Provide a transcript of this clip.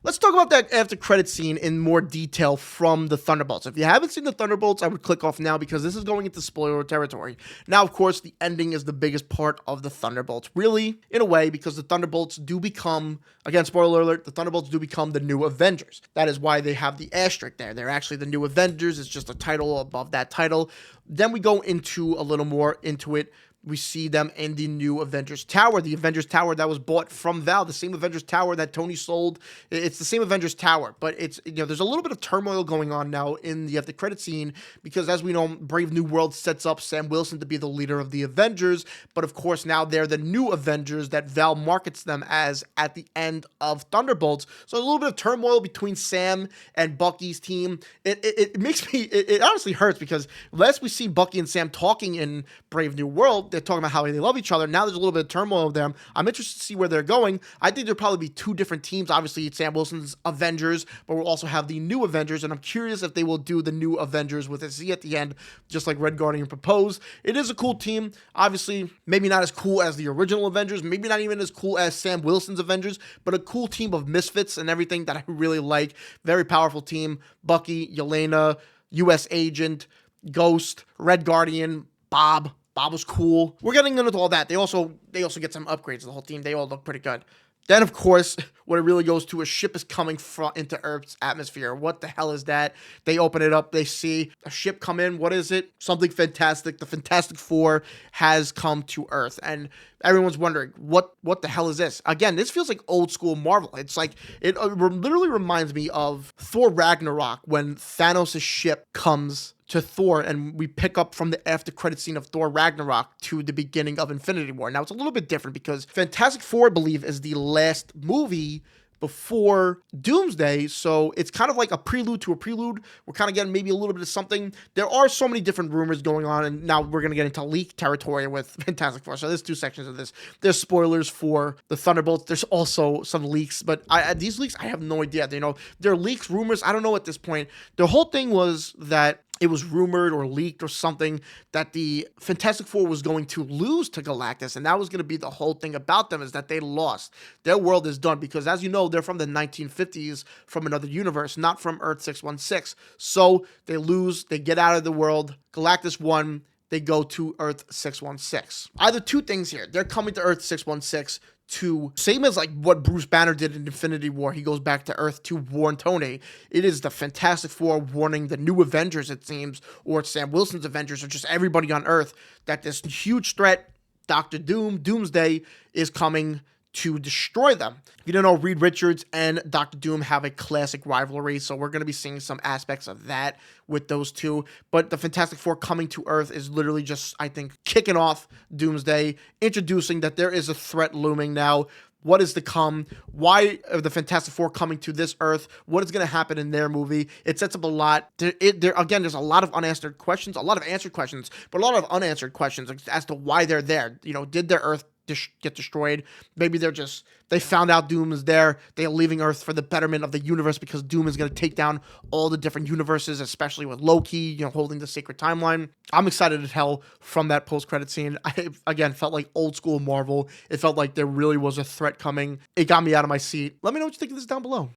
Let's talk about that after credit scene in more detail from the Thunderbolts. If you haven't seen the Thunderbolts, I would click off now because this is going into spoiler territory. Now, of course, the ending is the biggest part of the Thunderbolts, really, in a way, because the Thunderbolts do become, again, spoiler alert, the Thunderbolts do become the new Avengers. That is why they have the asterisk there. They're actually the new Avengers. It's just a title above that title. Then we go into a little more into it. We see them in the new Avengers Tower, the Avengers Tower that was bought from Val, the same Avengers Tower that Tony sold. It's the same Avengers Tower, but it's, there's a little bit of turmoil going on now in the after credit scene because, as we know, Brave New World sets up Sam Wilson to be the leader of the Avengers, but of course now they're the new Avengers that Val markets them as at the end of Thunderbolts. So a little bit of turmoil between Sam and Bucky's team. It makes me, it honestly hurts because last we see Bucky and Sam talking in Brave New World, they're talking about how they love each other. Now there's a little bit of turmoil with them. I'm interested to see where they're going. I think there'll probably be two different teams. Obviously, it's Sam Wilson's Avengers, but we'll also have the new Avengers, and I'm curious if they will do the new Avengers with a Z at the end, just like Red Guardian proposed. It is a cool team. Obviously, maybe not as cool as the original Avengers, maybe not even as cool as Sam Wilson's Avengers, but a cool team of misfits and everything that I really like. Very powerful team. Bucky, Yelena, U.S. Agent, Ghost, Red Guardian, Bob. Bob was cool. We're getting into all that. They also get some upgrades. The whole team, they all look pretty good. Then, of course, what it really goes to, a ship is coming into Earth's atmosphere. What the hell is that? They open it up. They see a ship come in. What is it? Something fantastic. The Fantastic Four has come to Earth. And everyone's wondering, what the hell is this? Again, this feels like old school Marvel. It's like, it literally reminds me of Thor Ragnarok when Thanos' ship comes to Thor, and we pick up from the after credit scene of Thor Ragnarok to the beginning of Infinity War. Now, it's a little bit different because Fantastic Four, I believe, is the last movie before Doomsday, so it's kind of like a prelude to a prelude. We're kind of getting maybe a little bit of something. There are so many different rumors going on, and now we're going to get into leak territory with Fantastic Four. So there's two sections of this. There's spoilers for the Thunderbolts. There's also some leaks, but these leaks, I have no idea. They're leaks, rumors. I don't know at this point. The whole thing was that it was rumored or leaked or something that the Fantastic Four was going to lose to Galactus, and that was going to be the whole thing about them, is that they lost. Their world is done because, as you know, they're from the 1950s, from another universe, not from Earth 616. So they lose, they get out of the world. Galactus won. They go to Earth 616. Either two things here. They're coming to Earth 616 to, same as like what Bruce Banner did in Infinity War, he goes back to Earth to warn Tony. It is the Fantastic Four warning the new Avengers, it seems, or Sam Wilson's Avengers, or just everybody on Earth, that this huge threat, Dr. Doom, Doomsday, is coming to destroy them. If you don't know, Reed Richards and Dr. Doom have a classic rivalry, so we're going to be seeing some aspects of that with those two. But the Fantastic Four coming to Earth is literally just, I think, kicking off Doomsday, introducing that there is a threat looming now. What is to come? Why are the Fantastic Four coming to this Earth? What is going to happen in their movie? It sets up a lot. Again, there's a lot of unanswered questions, a lot of answered questions, but a lot of unanswered questions as to why they're there. Did their Earth get destroyed? Maybe they found out Doom is there. They're leaving Earth for the betterment of the universe because Doom is going to take down all the different universes, especially with Loki, holding the sacred timeline. I'm excited as hell from that post-credit scene. I, again, felt like old school Marvel. It felt like there really was a threat coming. It got me out of my seat. Let me know what you think of this down below.